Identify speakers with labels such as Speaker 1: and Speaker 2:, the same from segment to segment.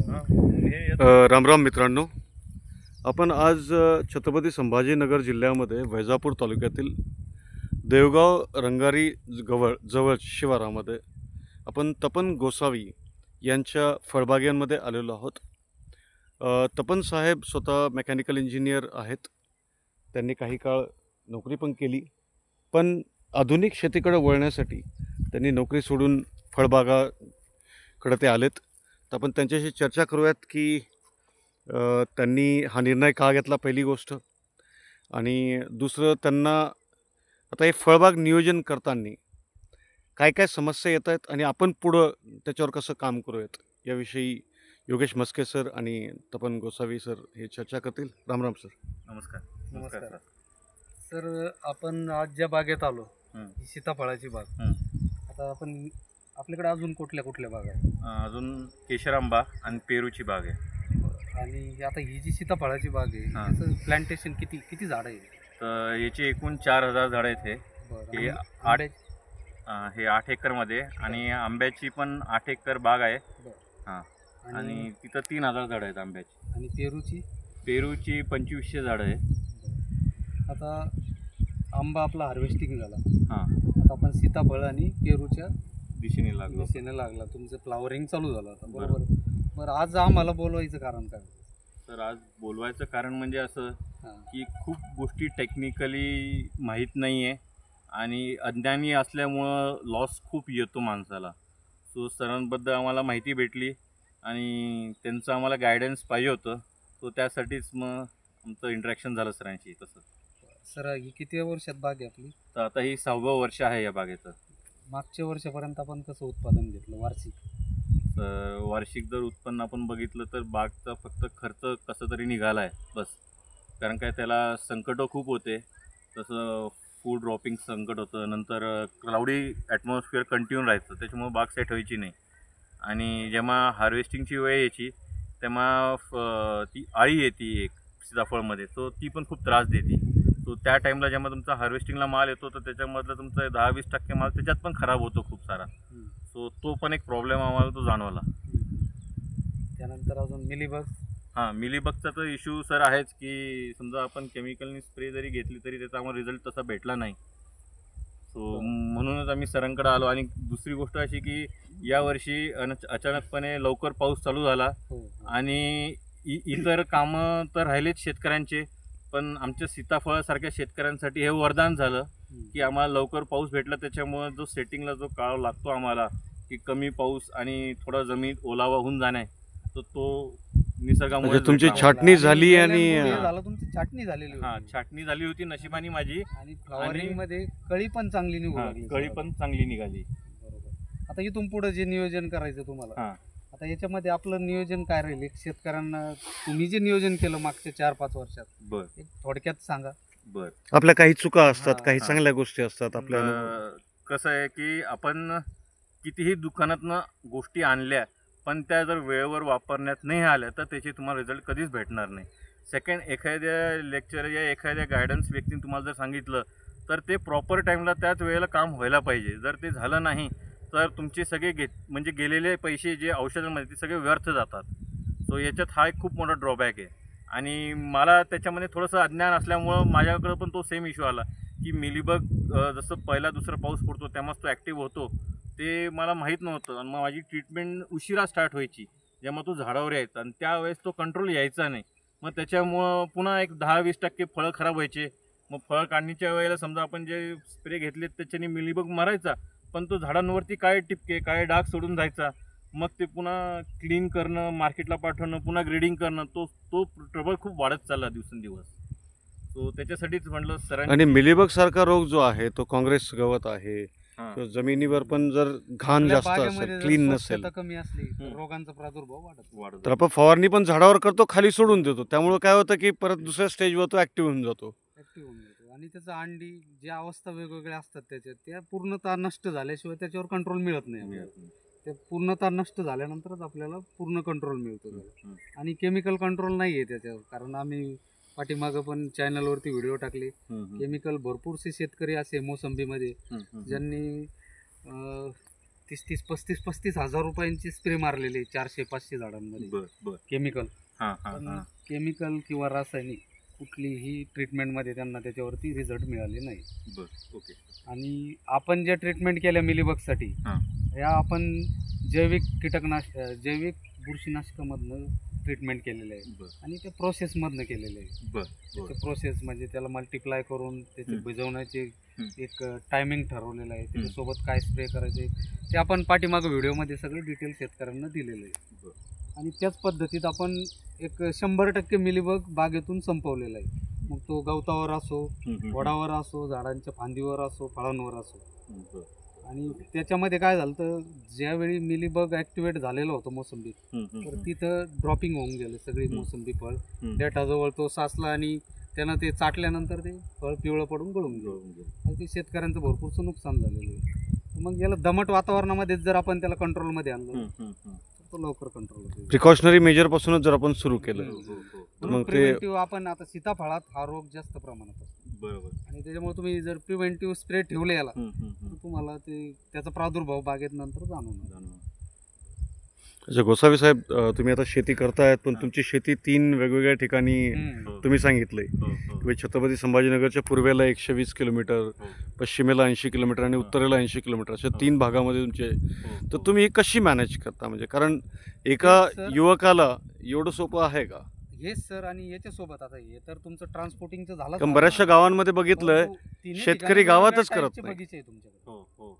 Speaker 1: रामराम मित्रांनो, आपण आज छत्रपती संभाजीनगर जिल्ह्यामध्ये वैजापूर तालुक्यातील देवगाव रंगारी जवळ शिवारामध्ये आपण तपन गोसावी यांच्या फळबागांमध्ये आलेलो आहोत. तपन साहेब स्वतः मेकॅनिकल इंजिनियर आहेत. त्यांनी काही काळ नोकरी पण केली, पण आधुनिक शेतीकडे वळण्यासाठी त्यांनी नोकरी सोडून फळबागाकडे ते आलेत. तर आपण त्यांच्याशी चर्चा करूयात की त्यांनी हा निर्णय का घेतला, पहिली गोष्ट. आणि दुसरं, त्यांना आता हे फळबाग नियोजन करताना काय काय समस्या येत आहेत आणि आपण पुढं त्याच्यावर कसं काम करूयात, याविषयी योगेश मस्के सर आणि तपन गोसावी सर हे चर्चा करतील. रामराम सर.
Speaker 2: नमस्कार.
Speaker 3: नमस्कार सर. आपण आज ज्या बागेत आलो, ही सीताफळाची बाग. आता आपण आपल्याकडे अजून कुठल्या कुठल्या बाग आहेत?
Speaker 2: अजून केशरांबा आणि पेरूची बाग आहे.
Speaker 3: आणि आता ही जी सीताफळाची बाग आहे, त्याचं प्लांटेशन किती किती झाडं आहे?
Speaker 2: तर याची एकूण 4000 झाडं आहेत. हे 8 एकरमध्ये, आणि आंब्याची पण 8 एकर बाग आहे. हां. आणि तिथं 3000 झाडं आहेत आंब्याची.
Speaker 3: आणि
Speaker 2: पेरूची 2500 झाडं आहेत.
Speaker 3: आता आंबा आपला हार्वेस्टिंग झाला.
Speaker 2: हां.
Speaker 3: आता आपण सीताफळ आणि पेरूच्या
Speaker 2: दिशेने
Speaker 3: लागला, तुमचं फ्लावरिंग चालू झालं आता, बरोबर. बरं, आज आम्हाला बोलवायचं कारण काय?
Speaker 2: तर आज बोलवायचं कारण म्हणजे असं की खूप गोष्टी टेक्निकली माहीत नाही आहे आणि अज्ञानी असल्यामुळं लॉस खूप येतो माणसाला. सो सरांबद्दल आम्हाला माहिती भेटली आणि त्यांचं आम्हाला गायडन्स पाहिजे होतं. तो त्यासाठीच मग आमचं इंटरॅक्शन झालं सरांशी. तसं
Speaker 3: सर, ही किती वर्षात बाग आहे आपली?
Speaker 2: तर आता ही 6वं वर्ष आहे या बागेचं.
Speaker 3: मागच्या वर्षापर्यंत आपण कसं उत्पादन घेतलं वार्षिक?
Speaker 2: तर वार्षिक जर उत्पन्न आपण बघितलं तर बागचा फक्त खर्च कसं तरी निघाला आहे बस. कारण काय, त्याला संकटं खूप होते. तसं फूड ड्रॉपिंग संकट होतं, नंतर क्लाउडी ॲटमॉस्फिअर कंटिन्यू राहायचं, त्याच्यामुळे बाग सेट व्हायची नाही. आणि जेव्हा हार्वेस्टिंगची वेळ यायची तेव्हा ती आळी येते एक सीताफळमध्ये, तो ती पण खूप त्रास देते. तो त्या टाईमला जेव्हा तुमचा हार्वेस्टिंगला माल येतो तर त्याच्यामधलं तुमचं 10-20% माल त्याच्यात पण खराब होतो खूप सारा. सो तो पण एक प्रॉब्लेम आम्हाला तो जाणवला.
Speaker 3: त्यानंतर अजून मिलीबग.
Speaker 2: मिलीबगचा तर इश्यू सर आहेच की समजा आपण केमिकलनी स्प्रे जरी घेतली तरी त्याचा आम्हाला रिझल्ट तसा भेटला नाही. सो म्हणूनच आम्ही सरांकडे आलो. आणि दुसरी गोष्ट अशी की यावर्षी अचानकपणे लवकर पाऊस चालू झाला आणि इतर कामं तर राहिलेच शेतकऱ्यांचे, पण आमच्या सीताफळासारख्या शेतकऱ्यांसाठी हे वरदान झालं की आम्हाला लवकर पाऊस भेटला. त्याच्यामुळं जो सेटिंगला जो काळ लागतो आम्हाला की कमी पाऊस आणि थोडा जमीन ओलावा होऊन जाणे, तर तो निसर्गामुळे
Speaker 1: तुमची छाटणी झाली आणि
Speaker 3: तुमची छाटणी झालेली?
Speaker 2: छाटणी झाली होती नशिबाने माझी.
Speaker 3: आणि फ्लॉवरिंग मध्ये कळी पण चांगली निघाली.
Speaker 2: कळी पण चांगली निघाली.
Speaker 3: बरोबर. आता इथून पुढे जे नियोजन करायचं तुम्हाला, आता याच्यामध्ये आपलं नियोजन काय राहील? एक शेतकऱ्यांना तुम्ही जे नियोजन केलं मागच्या 4-5 वर्षात, एक थोडक्यात सांगा.
Speaker 1: आपल्या काही चुका असतात, काही चांगल्या गोष्टी असतात. आपल्या
Speaker 2: कसं आहे की आपण कितीही दुकानातनं गोष्टी आणल्या, पण त्या जर वेळेवर वापरण्यात नाही आल्या तर त्याचे तुम्हाला रिझल्ट कधीच भेटणार नाही. सेकंड, एखाद्या लेक्चर या एखाद्या गायडन्स व्यक्तीने तुम्हाला जर सांगितलं तर ते प्रॉपर टाईमला त्याच वेळेला काम व्हायला पाहिजे. जर ते झालं नाही तर तुमचे सगळे म्हणजे गेलेले पैसे जे औषधांमध्ये ते सगळे व्यर्थ जातात. सो याच्यात हा एक खूप मोठा ड्रॉबॅक आहे. आणि मला त्याच्यामध्ये थोडंसं अज्ञान असल्यामुळं माझ्याकडं पण तो सेम इश्यू आला की मिलीबग जसं पहिला दुसरा पाऊस पडतो तेव्हाच तो ॲक्टिव्ह होतो, ते मला माहीत नव्हतं. आणि मग माझी ट्रीटमेंट उशिरा स्टार्ट व्हायची, जेव्हा तो झाडावर यायचा आणि त्यावेळेस तो कंट्रोल यायचा नाही. मग त्याच्यामुळं पुन्हा एक 10-20% फळं खराब व्हायचे. मग फळ काढणीच्या वेळेला समजा आपण जे स्प्रे घेतले त्याच्याने मिलीबग मरायचा, पण तो झाडांवरती काय टिपके काय डाग सोडून जायचा. मग ते पुन्हा क्लीन करणं, मार्केटला पाठवणं, पुन्हा ग्रेडिंग करणं, तो ट्रबल खूप वाढत चालला दिवसेंदिवस. सो त्याच्यासाठीच म्हटलं सरांनी.
Speaker 1: आणि मिलीबग सारखा रोग जो आहे तो काँग्रेस गवत आहे, जमिनीवर पण जर घाण जास्त असेल, क्लीन नसेल,
Speaker 3: कमी असली तर रोगांचा प्रादुर्भाव वाढतो.
Speaker 1: तर आपण फवारणी पण झाडावर करतो, खाली सोडून देतो. त्यामुळे काय होतं की परत दुसऱ्या स्टेजवर तो ऍक्टिव्ह होऊन जातो.
Speaker 3: आणि त्याचं अंडी ज्या अवस्था वेगवेगळ्या असतात त्याच्यात, त्या पूर्णतः नष्ट झाल्याशिवाय त्याच्यावर कंट्रोल मिळत नाही. ते पूर्णतः नष्ट झाल्यानंतरच आपल्याला पूर्ण कंट्रोल मिळतो. आणि केमिकल कंट्रोल नाही आहे त्याच्यावर. कारण आम्ही पाठीमागं पण चॅनलवरती व्हिडिओ टाकले. केमिकल भरपूरसे शेतकरी असे मोसंबीमध्ये ज्यांनी ₹30,000-35,000 रुपयांची स्प्रे मारलेली 400-500 झाडांमध्ये
Speaker 2: बर बर
Speaker 3: केमिकल.
Speaker 2: हां हां
Speaker 3: पण
Speaker 2: हां
Speaker 3: केमिकल किंवा रासायनिक कुठलीही ट्रीटमेंटमध्ये त्यांना त्याच्यावरती रिझल्ट मिळाले नाही.
Speaker 2: बर ओके
Speaker 3: आणि आपण ज्या ट्रीटमेंट केल्या मिलीबगसाठी
Speaker 2: हां.
Speaker 3: ह्या आपण जैविक बुरशीनाशकामधनं ट्रीटमेंट केलेलं आहे
Speaker 2: बर
Speaker 3: आणि त्या प्रोसेसमधनं केलेलं आहे.
Speaker 2: बर
Speaker 3: ते प्रोसेस म्हणजे त्याला मल्टिप्लाय करून त्याचे
Speaker 2: हं.
Speaker 3: भिजवण्याचे
Speaker 2: हं.
Speaker 3: एक टायमिंग ठरवलेलं आहे. त्याच्यासोबत काय स्प्रे करायचे ते आपण पाठीमागं व्हिडिओमध्ये सगळे डिटेल शेतकऱ्यांना दिलेलं आहे.
Speaker 2: बर
Speaker 3: आणि त्याच पद्धतीत आपण एक 100% मिलीबग बागेतून संपवलेला आहे. मग तो गवतावर असो, वडावर असो, झाडांच्या फांदीवर असो, फळांवर असो.
Speaker 2: बर
Speaker 3: आणि त्याच्यामध्ये काय झालं तर ज्यावेळी मिलीबग ॲक्टिवेट झालेलं होतं मोसंबीत, तर तिथं ड्रॉपिंग होऊन गेलं सगळी मोसंबी फळ. देठाजवळ तो साचला आणि त्यानं ते चाटल्यानंतर ते फळ पिवळं पडून गळून गेलं आणि ते शेतकऱ्यांचं भरपूरचं नुकसान झालेलं आहे. मग याला दमट वातावरणामध्ये जर आपण त्याला कंट्रोलमध्ये आणलं तर तो लवकर कंट्रोल होतो.
Speaker 1: प्रिकॉशनरी मेजरपासूनच जर आपण सुरू केलं तर मग ते
Speaker 3: प्रिव्हेंटिव्ह आपण आता सीताफळात हा रोग जास्त प्रमाणात असतो
Speaker 2: बरोबर
Speaker 3: आणि त्याच्यामुळे तुम्ही जर प्रिव्हेंटिव्ह स्प्रे ठेवले याला तर तुम्हाला त्याचा प्रादुर्भाव बागेत नंतर जाणवणार.
Speaker 1: अच्छा गोसावी साहेब, तुम्ही आता शेती करतायत पण तुमची शेती 3 वेगवेगळ्या ठिकाणी तुम्ही सांगितलंय की छत्रपती संभाजीनगरच्या पूर्वेला 120 किलोमीटर, पश्चिमेला 80 किलोमीटर आणि उत्तरेला 80 किलोमीटर अशा 3 भागामध्ये तुमचे. तर तुम्ही ही कशी मॅनेज करता? म्हणजे कारण एका युवकाला एवढं सोपं आहे का?
Speaker 3: हेच सर. आणि याच्यासोबत आता हे तर तुमचं ट्रान्सपोर्टिंगचं झालं.
Speaker 1: कारण बऱ्याचशा गावांमध्ये बघितलंय शेतकरी गावातच करत नाही.
Speaker 3: बगीचे आहे तुमच्याकडे.
Speaker 2: हो हो.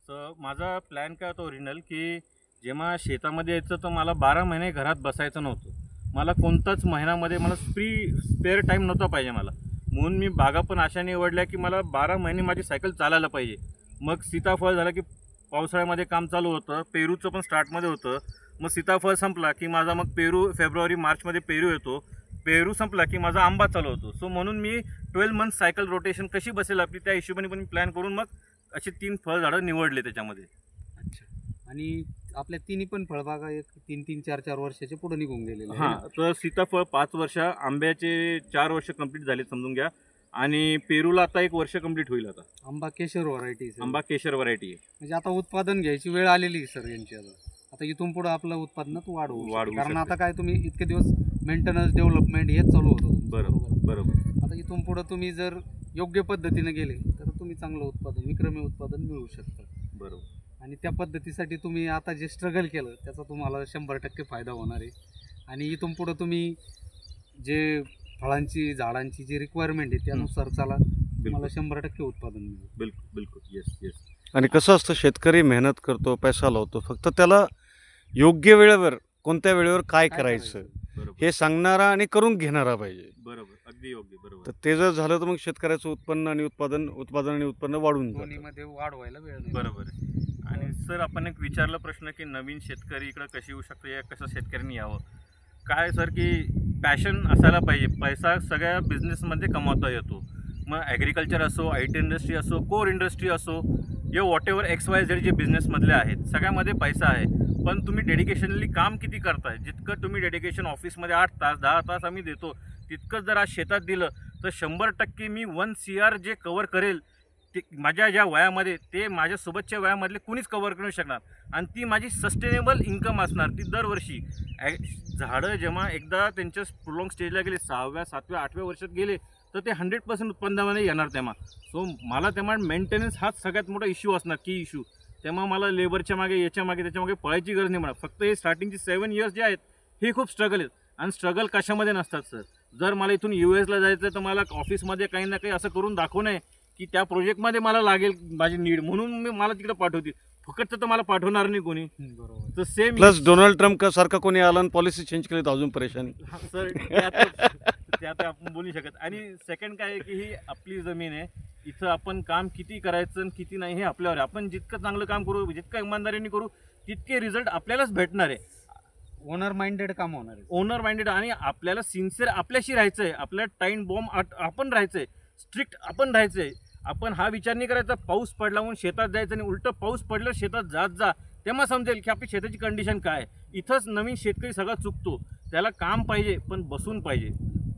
Speaker 2: तर माझा प्लॅन काय होता ओरिजिनल की जेव्हा शेतामध्ये यायचं तर मला 12 महिने घरात बसायचं नव्हतं. मला कोणताच महिन्यामध्ये मला स्पेअर टाईम नव्हता पाहिजे मला. म्हणून मी बागा पण अशा निवडल्या की मला 12 महिने माझी सायकल चालायला पाहिजे. मग सीताफळ झालं की पावसाळ्यामध्ये काम चालू होतं, पेरूचं पण स्टार्टमध्ये होतं. मग सीताफळ संपला की माझा मग पेरू फेब्रुवारी मार्चमध्ये पेरू येतो. पेरू संपला की माझा आंबा चालू होतो. सो म्हणून मी 12 मंथ सायकल रोटेशन कशी बसेल आपली त्या हिशोबाने पण मी प्लॅन करून मग अशी 3 फळझाडं निवडले त्याच्यामध्ये.
Speaker 3: अच्छा. आणि आपल्या तिन्ही पण फळबागा एक 3-3, 4-4 वर्षाचे पुढे निघून गेलेले.
Speaker 2: हां. तर सीताफळ 5 वर्ष, आंब्याचे 4 वर्ष कंप्लीट झाले समजून घ्या. आणि पेरूला आता 1 वर्ष कंप्लीट होईल. आता
Speaker 3: आंबा केशर व्हरायटी.
Speaker 2: आंबा केशर व्हरायटी आहे.
Speaker 3: म्हणजे आता उत्पादन घ्यायची वेळ आलेली आहे सर यांची. आता इथून पुढे आपलं उत्पादनात वाढ होऊ शकते. कारण आता काय तुम्ही इतके दिवस मेंटेनन्स डेव्हलपमेंट हेच चालू होतं.
Speaker 2: बरोबर बरोबर.
Speaker 3: आता इथून पुढे तुम्ही जर योग्य पद्धतीने गेले तर तुम्ही चांगलं उत्पादन, विक्रमी उत्पादन मिळवू शकता.
Speaker 2: बरोबर.
Speaker 3: आणि त्या पद्धतीसाठी तुम्ही आता जे स्ट्रगल केलं त्याचा तुम्हाला 100% फायदा होणार आहे. आणि इथून पुढे तुम्ही जे फळांची झाडांची जी रिक्वायरमेंट आहे त्यानुसार चाला, तुम्हाला 100% उत्पादन मिळेल.
Speaker 2: बिलकुल बिलकुल. Yes yes.
Speaker 1: आणि कसं असतं शेतकरी मेहनत करतो, पैसा लावतो, फक्त त्याला योग्य वेळेवर कोणत्या वेळेवर काय करायचं हे सांगणारा आणि करून घेणारा पाहिजे.
Speaker 2: बरोबर. अगदी योग्य. बरोबर.
Speaker 1: तर ते जर झालं तर मग शेतकऱ्याचं उत्पन्न आणि उत्पादन आणि उत्पन्न वाढून जातं.
Speaker 3: दोन्हीमध्ये वाढ व्हायला वेळ नाही.
Speaker 2: बरोबर आहे. आणि सर आपण एक विचारला प्रश्न की नवीन शेतकरी इकडं कशी येऊ शकतो या कसं शेतकऱ्यांनी यावं. काय सर की पॅशन असायला पाहिजे. पैसा सगळ्या बिझनेसमध्ये कमावता येतो. मग ॲग्रिकल्चर असो, आय टी इंडस्ट्री असो, कोर इंडस्ट्री असो, या वॉटेवर XYZ जे बिझनेसमधले आहेत सगळ्यामध्ये पैसा आहे. पण तुम्ही डेडिकेशनली काम किती करताय. जितकं तुम्ही डेडिकेशन ऑफिसमध्ये 8 तास 10 तास आम्ही देतो तितकंच जर आज शेतात दिलं तर 100% मी 1 CR जे कवर करेल ते माझ्या ज्या वयामध्ये ते माझ्यासोबतच्या वयामधले कुणीच कवर करू शकणार. आणि ती माझी सस्टेनेबल इन्कम असणार ती दरवर्षी. झाडं जेव्हा एकदा त्यांच्या प्रोलॉंग स्टेजला गेले 6व्या 7व्या 8व्या वर्षात गेले तर ते 100% उत्पन्नामध्ये येणार तेव्हा. सो मला तेव्हा मेंटेनन्स हाच सगळ्यात मोठा इश्यू असणार, की इश्यू. तेव्हा मला लेबरच्या मागे याच्या मागे त्याच्या मागे पळायची गरज नाही. मला फक्त हे स्टार्टिंगचे 7 इयर्स जे आहेत हे खूप स्ट्रगल आहेत. आणि स्ट्रगल कशामध्ये नसतात सर. जर मला इथून US ला जायचं तर मला ऑफिसमध्ये काही ना काही असं करून दाखवणं आहे की त्या प्रोजेक्टमध्ये मला लागेल माझी नीड म्हणून मी मला तिकडे पाठवतील. फुकटचं तर मला पाठवणार नाही कोणी.
Speaker 3: बरोबर.
Speaker 2: तर सेम
Speaker 1: प्लस डोनाल्ड ट्रम्प सारखा कोणी आला आणि पॉलिसी चेंज केली तर अजून परेशानी.
Speaker 2: सर ते आता आपण बोलू शकत. आणि सेकंड काय आहे की ही आपली जमीन आहे. इथं आपण काम किती करायचं आणि किती नाही हे आपल्यावर आहे. आपण जितकं चांगलं काम करू, जितकं इमानदारीने करू तितके रिझल्ट आपल्यालाच भेटणार आहे.
Speaker 3: ओनर माइंडेड काम होणार आहे.
Speaker 2: Owner minded. आणि आपल्याला सिन्सिअर आपल्याशी राहायचं आहे. आपल्याला टाईम बॉम्ब आपण राहायचं आहे. स्ट्रिक्ट आपण राहायचं आहे. आपण हा विचार नाही करायचा पाऊस पडला म्हणून शेतात जायचं आणि उलटं पाऊस पडलं शेतात जात जा तेव्हा समजेल की आपली शेताची कंडिशन काय आहे. इथंच नवीन शेतकरी सगळा चुकतो. त्याला काम पाहिजे पण बसून पाहिजे.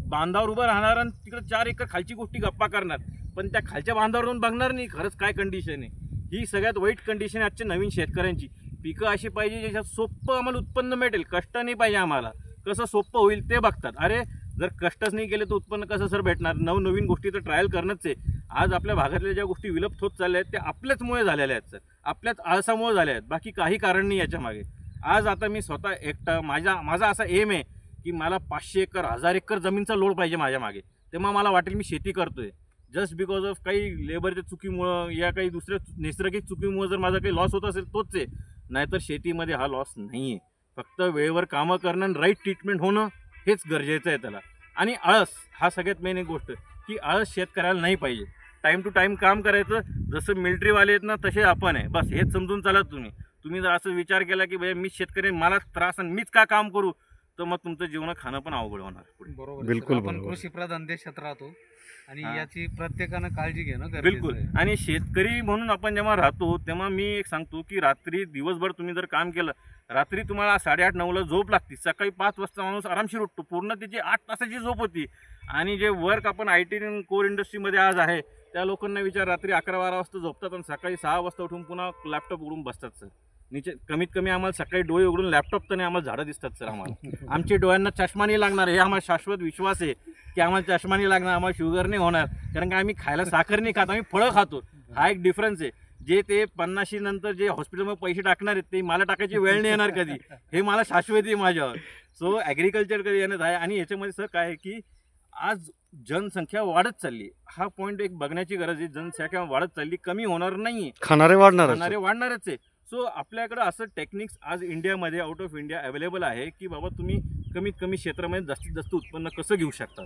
Speaker 2: बांधावर उभं राहणार आणि तिकडे 4 एकर खालची गोष्टी गप्पा करणार पण त्या खालच्या बांधावर जाऊन बघणार नाही खरंच काय कंडिशन आहे. ही सगळ्यात वाईट कंडिशन आजच्या नवीन शेतकऱ्यांची. पिकं अशी पाहिजे ज्याच्यात सोपं आम्हाला उत्पन्न भेटेल, कष्ट नाही पाहिजे आम्हाला. कसं सोपं होईल ते बघतात. अरे जर कष्टच नाही केले तर उत्पन्न कसं सर भेटणार? नवनवीन गोष्टी तर ट्रायल करणंच आहे. आज आपल्या भागातल्या ज्या गोष्टी विलुप्त होत चालल्या आहेत त्या आपल्याचमुळे झालेल्या आहेत सर, आपल्याच आळसामुळे झाल्या आहेत, बाकी काही कारण नाही याच्या मागे. आज आता मी स्वतः एकटा, माझा असा एम आहे की मला 500 एकर 1000 एकर जमीनचा लोड पाहिजे माझ्या मागे. तेव्हा मला वाटेल मी शेती करतोय. जस्ट बिकॉज ऑफ काही लेबरच्या चुकीमुळं या काही दुसऱ्या नैसर्गिक चुकीमुळं जर माझा काही लॉस होत असेल तोच आहे, नाहीतर शेतीमध्ये हा लॉस नाही आहे. फक्त वेळेवर कामं करणं आणि राईट ट्रीटमेंट होणं हेच गरजेचं आहे त्याला. आणि आळस हा सगळ्यात मेन एक गोष्ट की आळस शेतकऱ्याला नाही पाहिजे. टाईम टू टाईम काम करायचं. जसं मिलिटरीवाले आहेत ना तसे आपण आहे, बस हेच समजून चालत. तुम्ही जर असं विचार केला की भैया मीच शेतकरी, मला त्रास आणि मीच का काम करू, तर मग तुमचं जीवन खाणं पण अवघड होणार पुढे.
Speaker 3: बरोबर,
Speaker 1: बिलकुल
Speaker 3: आपण
Speaker 1: बरोबर.
Speaker 3: कृषी प्रधान देशात राहतो आणि
Speaker 2: हा.
Speaker 3: याची प्रत्येकानं काळजी घेणं गरजेचं
Speaker 2: बिलकुल.
Speaker 3: आहे.
Speaker 2: आणि शेतकरी म्हणून आपण जेव्हा राहतो तेव्हा मी एक सांगतो की रात्री दिवसभर तुम्ही जर काम केलं, रात्री तुम्हाला 8:30-9ला झोप लागते, सकाळी 5 वाजता माणूस आरामशीर उठतो. पूर्ण त्याची 8 तासाची झोप होती. आणि जे वर्क आपण IT कोर इंडस्ट्रीमध्ये आज आहे त्या लोकांना विचार, रात्री 11-12 वाजता झोपतात आणि सकाळी 6 वाजता उठून पुन्हा लॅपटॉप उघडून बसतात सर. कमीत कमी आम्हाला सकाळी डोळे उघडून लॅपटॉप तर नाही, आम्हाला झाडं दिसतात सर. आम्हाला आमच्या डोळ्यांना चष्मा नाही लागणार हे आम्हाला शाश्वत विश्वास आहे की आम्हाला चष्मा नाही लागणार, आम्हाला शुगर नाही होणार, कारण की आम्ही खायला साखर नाही खात, आम्ही फळं खातो. हा एक डिफरन्स आहे. जे ते 50 नंतर जे हॉस्पिटलमध्ये पैसे टाकणार आहेत ते मला टाकायची वेळ नाही येणार कधी, हे मला शाश्वती आहे माझ्यावर. सो ॲग्रिकल्चर कधी येण्यात आहे. आणि याच्यामध्ये सर काय आहे की आज जनसंख्या वाढत चालली, हा पॉईंट एक बघण्याची गरज आहे. जनसंख्या वाढत चालली, कमी होणार नाही,
Speaker 1: खाणारे वाढणार.
Speaker 2: खाणारे वाढणारच आहे. सो आपल्याकडं असं टेक्निक्स आज इंडियामध्ये आउट ऑफ इंडिया अवेलेबल आहे की बाबा तुम्ही कमीत कमी क्षेत्रामध्ये जास्तीत जास्त उत्पन्न कसं घेऊ शकतात.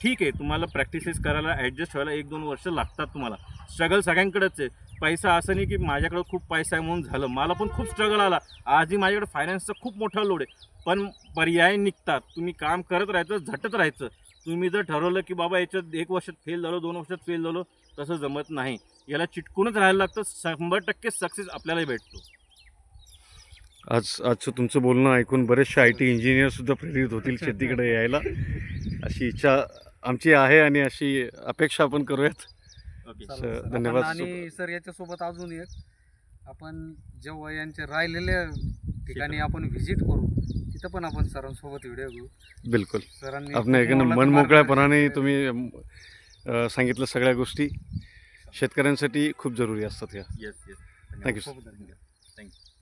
Speaker 2: ठीक आहे, तुम्हाला प्रॅक्टिसेस करायला ॲडजस्ट व्हायला 1-2 वर्ष लागतात. तुम्हाला स्ट्रगल सगळ्यांकडेच आहे. पैसा असं नाही की माझ्याकडं खूप पैसा आहे म्हणून झालं, मला पण खूप स्ट्रगल आला. आजही माझ्याकडे फायनान्सचा खूप मोठा लोड आहे, पण पर्याय निघतात. तुम्ही काम करत राहायचं, झटत राहायचं. तुम्ही जर ठरवलं की बाबा याच्यात 1 वर्षात फेल झालो, 2 वर्षात फेल झालो, तसं जमत नाही. याला चिटकूनच राहायला लागतं. 100% सक्सेस आपल्यालाही भेटतो.
Speaker 1: आजचं तुमचं बोलणं ऐकून बरेचसे IT इंजिनियर सुद्धा प्रेरित होतील शेतीकडे यायला, अशी इच्छा आमची आहे आणि अशी अपेक्षा आपण करूयात.
Speaker 2: ओके,
Speaker 3: चला
Speaker 1: सर,
Speaker 3: सर,
Speaker 1: धन्यवाद.
Speaker 3: आपण आणि सर याच्यासोबत अजून एक, आपण जेव्हा यांचे राहिलेल्या ठिकाणी आपण व्हिजिट करू तिथं पण आपण सरांसोबत व्हिडिओ घेऊ.
Speaker 1: बिलकुल.
Speaker 3: सरांनी
Speaker 1: आपण
Speaker 3: खूप
Speaker 1: एकदम
Speaker 3: मोलाचं
Speaker 1: मनमोकळ्यापणाने
Speaker 3: मार्गदर्शन
Speaker 1: तुम्ही सांगितलं सगळ्या गोष्टी शेतकऱ्यांसाठी खूप जरुरी असतात या.
Speaker 2: Yes yes.
Speaker 1: Thank you sir.
Speaker 3: खूप धन्यवाद.
Speaker 2: थँक्यू.